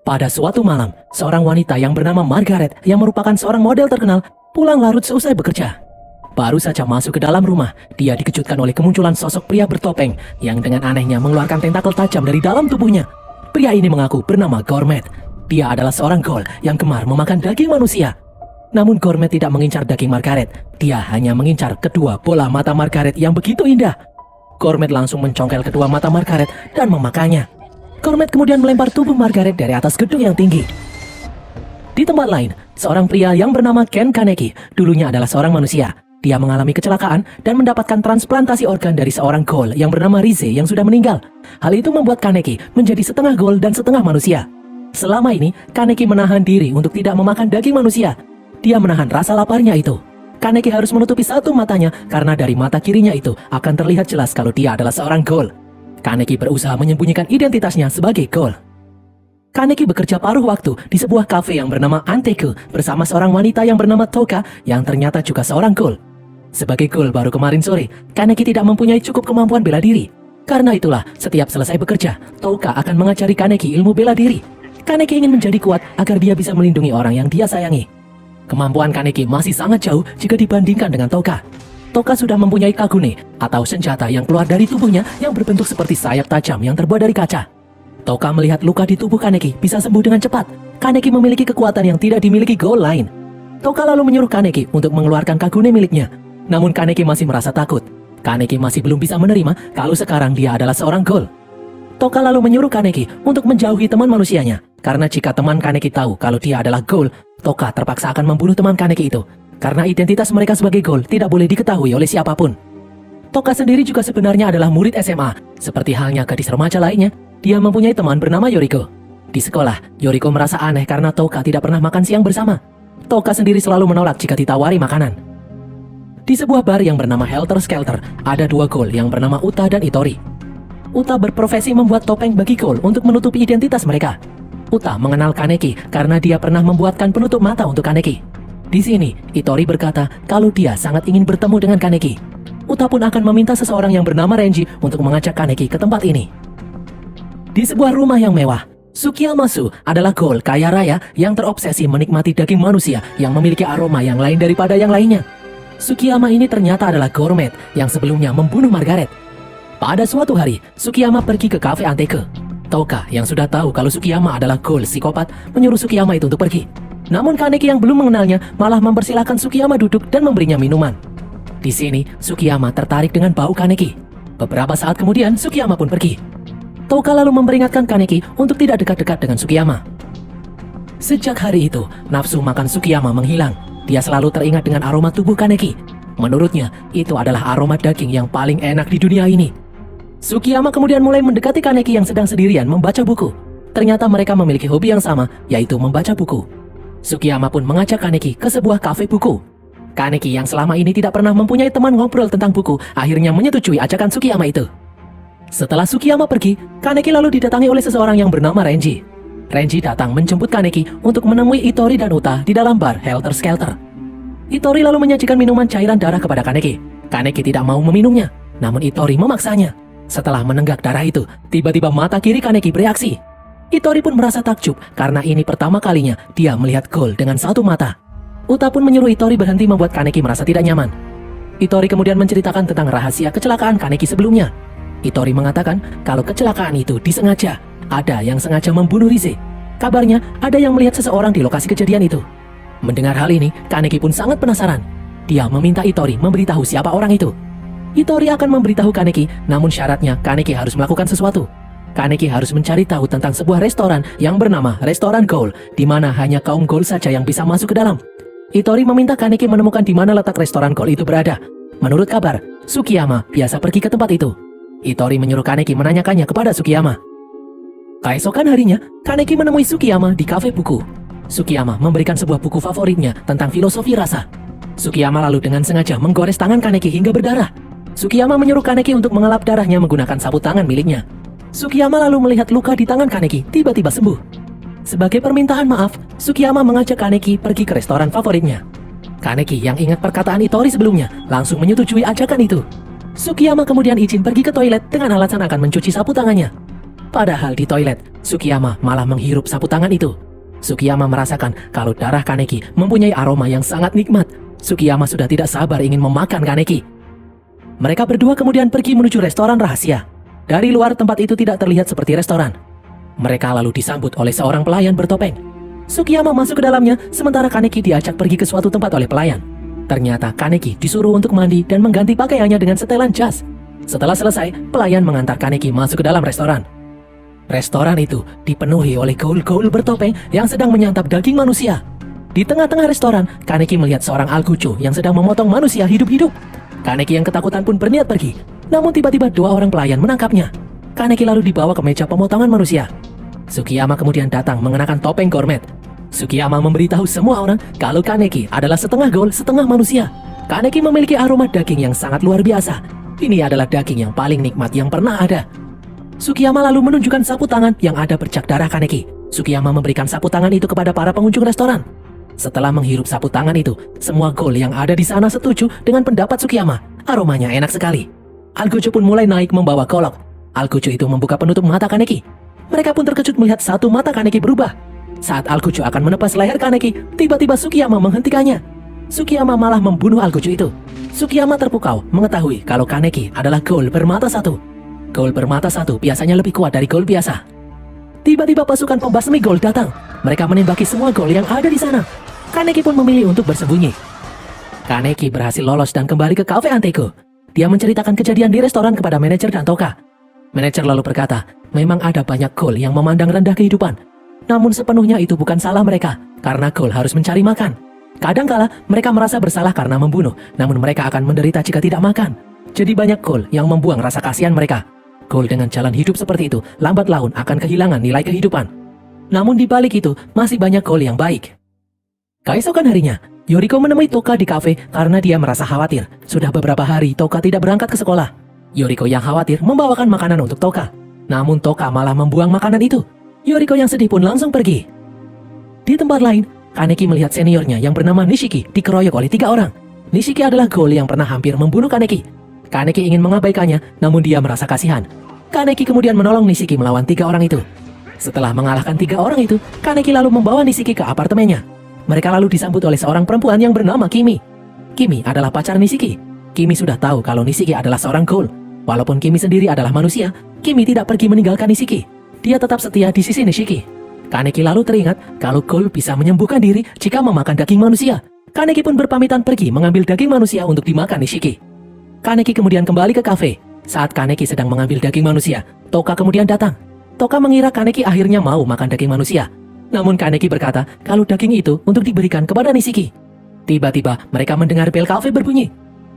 Pada suatu malam, seorang wanita yang bernama Margaret yang merupakan seorang model terkenal pulang larut seusai bekerja. Baru saja masuk ke dalam rumah, dia dikejutkan oleh kemunculan sosok pria bertopeng yang dengan anehnya mengeluarkan tentakel tajam dari dalam tubuhnya. Pria ini mengaku bernama Gourmet. Dia adalah seorang ghoul yang gemar memakan daging manusia. Namun Gourmet tidak mengincar daging Margaret, dia hanya mengincar kedua bola mata Margaret yang begitu indah. Gourmet langsung mencongkel kedua mata Margaret dan memakannya. Gourmet kemudian melempar tubuh Margaret dari atas gedung yang tinggi. Di tempat lain, seorang pria yang bernama Ken Kaneki dulunya adalah seorang manusia. Dia mengalami kecelakaan dan mendapatkan transplantasi organ dari seorang ghoul yang bernama Rize yang sudah meninggal. Hal itu membuat Kaneki menjadi setengah ghoul dan setengah manusia. Selama ini, Kaneki menahan diri untuk tidak memakan daging manusia. Dia menahan rasa laparnya itu. Kaneki harus menutupi satu matanya karena dari mata kirinya itu akan terlihat jelas kalau dia adalah seorang ghoul. Kaneki berusaha menyembunyikan identitasnya sebagai ghoul. Kaneki bekerja paruh waktu di sebuah kafe yang bernama Anteku bersama seorang wanita yang bernama Toka yang ternyata juga seorang ghoul. Sebagai ghoul baru kemarin sore, Kaneki tidak mempunyai cukup kemampuan bela diri. Karena itulah, setiap selesai bekerja, Toka akan mengajari Kaneki ilmu bela diri. Kaneki ingin menjadi kuat agar dia bisa melindungi orang yang dia sayangi. Kemampuan Kaneki masih sangat jauh jika dibandingkan dengan Toka. Toka sudah mempunyai kagune atau senjata yang keluar dari tubuhnya yang berbentuk seperti sayap tajam yang terbuat dari kaca. Toka melihat luka di tubuh Kaneki bisa sembuh dengan cepat. Kaneki memiliki kekuatan yang tidak dimiliki ghoul lain. Toka lalu menyuruh Kaneki untuk mengeluarkan kagune miliknya. Namun Kaneki masih merasa takut. Kaneki masih belum bisa menerima kalau sekarang dia adalah seorang ghoul. Toka lalu menyuruh Kaneki untuk menjauhi teman manusianya. Karena jika teman Kaneki tahu kalau dia adalah ghoul, Toka terpaksa akan membunuh teman Kaneki itu. Karena identitas mereka sebagai ghoul tidak boleh diketahui oleh siapapun. Toka sendiri juga sebenarnya adalah murid SMA. Seperti halnya gadis remaja lainnya, dia mempunyai teman bernama Yoriko. Di sekolah, Yoriko merasa aneh karena Toka tidak pernah makan siang bersama. Toka sendiri selalu menolak jika ditawari makanan. Di sebuah bar yang bernama Helter Skelter, ada dua ghoul yang bernama Uta dan Itori. Uta berprofesi membuat topeng bagi ghoul untuk menutupi identitas mereka. Uta mengenal Kaneki karena dia pernah membuatkan penutup mata untuk Kaneki. Di sini, Itori berkata kalau dia sangat ingin bertemu dengan Kaneki. Uta pun akan meminta seseorang yang bernama Renji untuk mengajak Kaneki ke tempat ini. Di sebuah rumah yang mewah, Tsukiyama-su adalah ghoul kaya raya yang terobsesi menikmati daging manusia yang memiliki aroma yang lain daripada yang lainnya. Tsukiyama ini ternyata adalah Gourmet yang sebelumnya membunuh Margaret. Pada suatu hari, Tsukiyama pergi ke kafe Anteku. Toka yang sudah tahu kalau Tsukiyama adalah ghoul psikopat menyuruh Tsukiyama itu untuk pergi. Namun Kaneki yang belum mengenalnya malah mempersilahkan Tsukiyama duduk dan memberinya minuman. Di sini, Tsukiyama tertarik dengan bau Kaneki. Beberapa saat kemudian, Tsukiyama pun pergi. Toka lalu memperingatkan Kaneki untuk tidak dekat-dekat dengan Tsukiyama. Sejak hari itu, nafsu makan Tsukiyama menghilang. Dia selalu teringat dengan aroma tubuh Kaneki. Menurutnya, itu adalah aroma daging yang paling enak di dunia ini. Tsukiyama kemudian mulai mendekati Kaneki yang sedang sendirian membaca buku. Ternyata mereka memiliki hobi yang sama, yaitu membaca buku. Tsukiyama pun mengajak Kaneki ke sebuah kafe buku. Kaneki yang selama ini tidak pernah mempunyai teman ngobrol tentang buku, akhirnya menyetujui ajakan Tsukiyama itu. Setelah Tsukiyama pergi, Kaneki lalu didatangi oleh seseorang yang bernama Renji. Renji datang menjemput Kaneki untuk menemui Itori dan Uta di dalam bar Helter Skelter. Itori lalu menyajikan minuman cairan darah kepada Kaneki. Kaneki tidak mau meminumnya, namun Itori memaksanya. Setelah menenggak darah itu, tiba-tiba mata kiri Kaneki bereaksi. Itori pun merasa takjub karena ini pertama kalinya dia melihat ghoul dengan satu mata. Uta pun menyuruh Itori berhenti membuat Kaneki merasa tidak nyaman. Itori kemudian menceritakan tentang rahasia kecelakaan Kaneki sebelumnya. Itori mengatakan kalau kecelakaan itu disengaja. Ada yang sengaja membunuh Rize. Kabarnya ada yang melihat seseorang di lokasi kejadian itu. Mendengar hal ini, Kaneki pun sangat penasaran. Dia meminta Itori memberitahu siapa orang itu. Itori akan memberitahu Kaneki, namun syaratnya Kaneki harus melakukan sesuatu. Kaneki harus mencari tahu tentang sebuah restoran yang bernama Restoran Ghoul, di mana hanya kaum ghoul saja yang bisa masuk ke dalam. Itori meminta Kaneki menemukan di mana letak restoran ghoul itu berada. Menurut kabar, Tsukiyama biasa pergi ke tempat itu. Itori menyuruh Kaneki menanyakannya kepada Tsukiyama. Keesokan harinya, Kaneki menemui Tsukiyama di kafe buku. Tsukiyama memberikan sebuah buku favoritnya tentang filosofi rasa. Tsukiyama lalu dengan sengaja menggores tangan Kaneki hingga berdarah. Tsukiyama menyuruh Kaneki untuk mengelap darahnya menggunakan sapu tangan miliknya. Tsukiyama lalu melihat luka di tangan Kaneki tiba-tiba sembuh. Sebagai permintaan maaf, Tsukiyama mengajak Kaneki pergi ke restoran favoritnya. Kaneki yang ingat perkataan Itori sebelumnya langsung menyetujui ajakan itu. Tsukiyama kemudian izin pergi ke toilet dengan alasan akan mencuci sapu tangannya. Padahal di toilet, Sukiyama malah menghirup sapu tangan itu. Sukiyama merasakan kalau darah Kaneki mempunyai aroma yang sangat nikmat. Sukiyama sudah tidak sabar ingin memakan Kaneki. Mereka berdua kemudian pergi menuju restoran rahasia. Dari luar tempat itu tidak terlihat seperti restoran. Mereka lalu disambut oleh seorang pelayan bertopeng. Sukiyama masuk ke dalamnya, sementara Kaneki diajak pergi ke suatu tempat oleh pelayan. Ternyata Kaneki disuruh untuk mandi dan mengganti pakaiannya dengan setelan jas. Setelah selesai, pelayan mengantar Kaneki masuk ke dalam restoran. Restoran itu dipenuhi oleh gaul-gaul bertopeng yang sedang menyantap daging manusia. Di tengah-tengah restoran, Kaneki melihat seorang Algucho yang sedang memotong manusia hidup-hidup. Kaneki yang ketakutan pun berniat pergi. Namun tiba-tiba dua orang pelayan menangkapnya. Kaneki lalu dibawa ke meja pemotongan manusia. Sukiyama kemudian datang mengenakan topeng gourmet. Sukiyama memberitahu semua orang kalau Kaneki adalah setengah gaul, setengah manusia. Kaneki memiliki aroma daging yang sangat luar biasa. Ini adalah daging yang paling nikmat yang pernah ada. Sukiyama lalu menunjukkan sapu tangan yang ada bercak darah Kaneki. Sukiyama memberikan sapu tangan itu kepada para pengunjung restoran. Setelah menghirup sapu tangan itu, semua gaul yang ada di sana setuju dengan pendapat Sukiyama. Aromanya enak sekali. Algucho pun mulai naik membawa golok. Algucho itu membuka penutup mata Kaneki. Mereka pun terkejut melihat satu mata Kaneki berubah. Saat Algucho akan menepas leher Kaneki, tiba-tiba Sukiyama menghentikannya. Sukiyama malah membunuh Algucho itu. Sukiyama terpukau mengetahui kalau Kaneki adalah gaul bermata satu. Gaul bermata satu biasanya lebih kuat dari gaul biasa. Tiba-tiba pasukan pembasmi gaul datang. Mereka menembaki semua gaul yang ada di sana. Kaneki pun memilih untuk bersembunyi. Kaneki berhasil lolos dan kembali ke kafe Antego. Dia menceritakan kejadian di restoran kepada manajer dan Toka. Manajer lalu berkata, memang ada banyak gaul yang memandang rendah kehidupan. Namun sepenuhnya itu bukan salah mereka, karena gaul harus mencari makan. Kadangkala mereka merasa bersalah karena membunuh, namun mereka akan menderita jika tidak makan. Jadi banyak gaul yang membuang rasa kasihan mereka. Gaul dengan jalan hidup seperti itu, lambat laun akan kehilangan nilai kehidupan. Namun di balik itu, masih banyak gaul yang baik. Keesokan harinya, Yoriko menemui Toka di kafe karena dia merasa khawatir. Sudah beberapa hari Toka tidak berangkat ke sekolah. Yoriko yang khawatir membawakan makanan untuk Toka. Namun Toka malah membuang makanan itu. Yoriko yang sedih pun langsung pergi. Di tempat lain, Kaneki melihat seniornya yang bernama Nishiki dikeroyok oleh 3 orang. Nishiki adalah gaul yang pernah hampir membunuh Kaneki. Kaneki ingin mengabaikannya, namun dia merasa kasihan. Kaneki kemudian menolong Nishiki melawan 3 orang itu. Setelah mengalahkan 3 orang itu, Kaneki lalu membawa Nishiki ke apartemennya. Mereka lalu disambut oleh seorang perempuan yang bernama Kimi. Kimi adalah pacar Nishiki. Kimi sudah tahu kalau Nishiki adalah seorang gaul. Walaupun Kimi sendiri adalah manusia, Kimi tidak pergi meninggalkan Nishiki. Dia tetap setia di sisi Nishiki. Kaneki lalu teringat kalau gaul bisa menyembuhkan diri jika memakan daging manusia. Kaneki pun berpamitan pergi mengambil daging manusia untuk dimakan Nishiki. Kaneki kemudian kembali ke kafe. Saat Kaneki sedang mengambil daging manusia, Toka kemudian datang. Toka mengira Kaneki akhirnya mau makan daging manusia. Namun Kaneki berkata kalau daging itu untuk diberikan kepada Nishiki. Tiba-tiba mereka mendengar bel kafe berbunyi.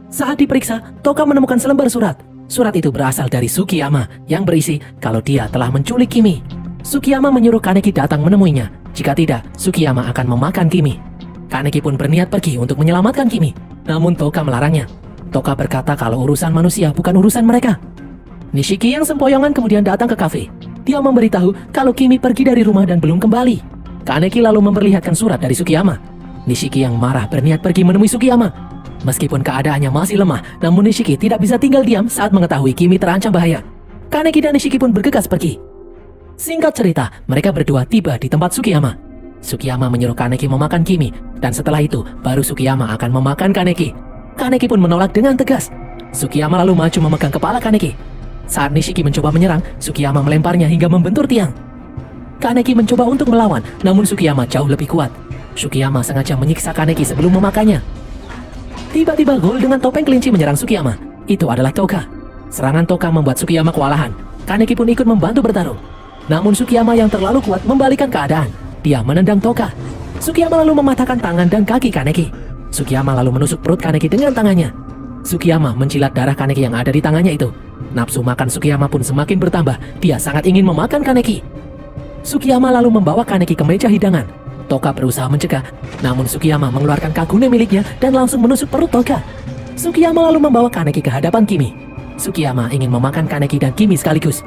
Saat diperiksa, Toka menemukan selembar surat. Surat itu berasal dari Sukiyama yang berisi kalau dia telah menculik Kimi. Sukiyama menyuruh Kaneki datang menemuinya. Jika tidak, Sukiyama akan memakan Kimi. Kaneki pun berniat pergi untuk menyelamatkan Kimi. Namun Toka melarangnya. Toka berkata kalau urusan manusia bukan urusan mereka. Nishiki yang sempoyongan kemudian datang ke kafe. Dia memberitahu kalau Kimi pergi dari rumah dan belum kembali. Kaneki lalu memperlihatkan surat dari Sukiyama. Nishiki yang marah berniat pergi menemui Sukiyama. Meskipun keadaannya masih lemah, namun Nishiki tidak bisa tinggal diam saat mengetahui Kimi terancam bahaya. Kaneki dan Nishiki pun bergegas pergi. Singkat cerita, mereka berdua tiba di tempat Sukiyama. Sukiyama menyuruh Kaneki memakan Kimi, dan setelah itu baru Sukiyama akan memakan Kaneki. Kaneki pun menolak dengan tegas. Sukiyama lalu maju memegang kepala Kaneki. Saat Nishiki mencoba menyerang, Sukiyama melemparnya hingga membentur tiang. Kaneki mencoba untuk melawan, namun Sukiyama jauh lebih kuat. Sukiyama sengaja menyiksa Kaneki sebelum memakannya. Tiba-tiba gaul dengan topeng kelinci menyerang Sukiyama. Itu adalah Toka. Serangan Toka membuat Sukiyama kewalahan. Kaneki pun ikut membantu bertarung. Namun Sukiyama yang terlalu kuat membalikan keadaan. Dia menendang Toka. Sukiyama lalu mematahkan tangan dan kaki Kaneki. Sukiyama lalu menusuk perut Kaneki dengan tangannya. Sukiyama mencilat darah Kaneki yang ada di tangannya itu. Nafsu makan Sukiyama pun semakin bertambah. Dia sangat ingin memakan Kaneki. Sukiyama lalu membawa Kaneki ke meja hidangan. Toka berusaha mencegah, namun Sukiyama mengeluarkan kagune miliknya dan langsung menusuk perut Toka. Sukiyama lalu membawa Kaneki ke hadapan Kimi. Sukiyama ingin memakan Kaneki dan Kimi sekaligus.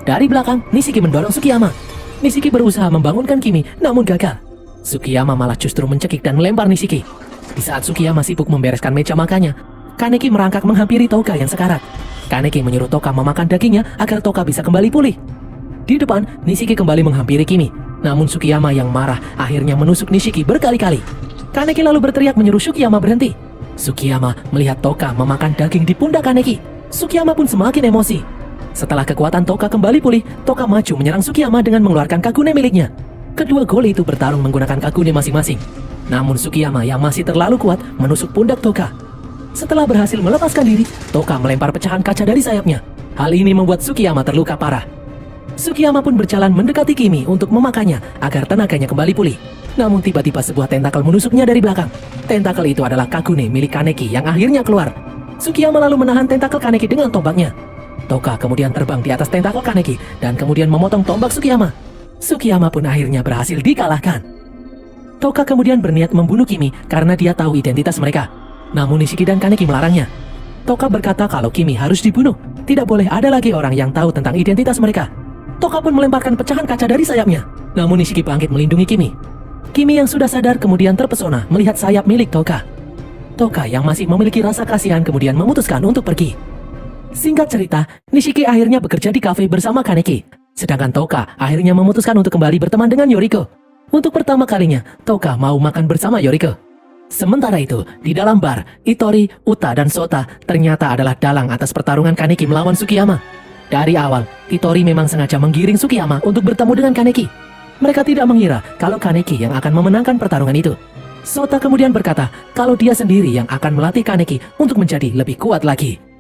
Dari belakang, Nishiki mendorong Sukiyama. Nishiki berusaha membangunkan Kimi, namun gagal. Sukiyama malah justru mencekik dan melempar Nishiki. Di saat Sukiyama sibuk membereskan meja makannya, Kaneki merangkak menghampiri Toka yang sekarat. Kaneki menyuruh Toka memakan dagingnya agar Toka bisa kembali pulih. Di depan, Nishiki kembali menghampiri Kimi. Namun Sukiyama yang marah akhirnya menusuk Nishiki berkali-kali. Kaneki lalu berteriak menyuruh Sukiyama berhenti. Sukiyama melihat Toka memakan daging di pundak Kaneki. Sukiyama pun semakin emosi. Setelah kekuatan Toka kembali pulih, Toka maju menyerang Sukiyama dengan mengeluarkan Kagune miliknya. Kedua goli itu bertarung menggunakan Kagune masing-masing. Namun Sukiyama yang masih terlalu kuat menusuk pundak Toka. Setelah berhasil melepaskan diri, Toka melempar pecahan kaca dari sayapnya. Hal ini membuat Sukiyama terluka parah. Sukiyama pun berjalan mendekati Kimi untuk memakannya agar tenaganya kembali pulih. Namun tiba-tiba sebuah tentakel menusuknya dari belakang. Tentakel itu adalah Kagune milik Kaneki yang akhirnya keluar. Sukiyama lalu menahan tentakel Kaneki dengan tombaknya. Toka kemudian terbang di atas tentakel Kaneki dan kemudian memotong tombak Sukiyama. Sukiyama pun akhirnya berhasil dikalahkan. Toka kemudian berniat membunuh Kimi karena dia tahu identitas mereka. Namun Nishiki dan Kaneki melarangnya. Toka berkata kalau Kimi harus dibunuh. Tidak boleh ada lagi orang yang tahu tentang identitas mereka. Toka pun melemparkan pecahan kaca dari sayapnya. Namun Nishiki bangkit melindungi Kimi. Kimi yang sudah sadar kemudian terpesona melihat sayap milik Toka. Toka yang masih memiliki rasa kasihan kemudian memutuskan untuk pergi. Singkat cerita, Nishiki akhirnya bekerja di kafe bersama Kaneki. Sedangkan Toka akhirnya memutuskan untuk kembali berteman dengan Yoriko. Untuk pertama kalinya, Toka mau makan bersama Yoriko. Sementara itu, di dalam bar, Ittori, Uta, dan Sota ternyata adalah dalang atas pertarungan Kaneki melawan Sukiyama. Dari awal, Ittori memang sengaja menggiring Sukiyama untuk bertemu dengan Kaneki. Mereka tidak mengira kalau Kaneki yang akan memenangkan pertarungan itu. Sota kemudian berkata kalau dia sendiri yang akan melatih Kaneki untuk menjadi lebih kuat lagi.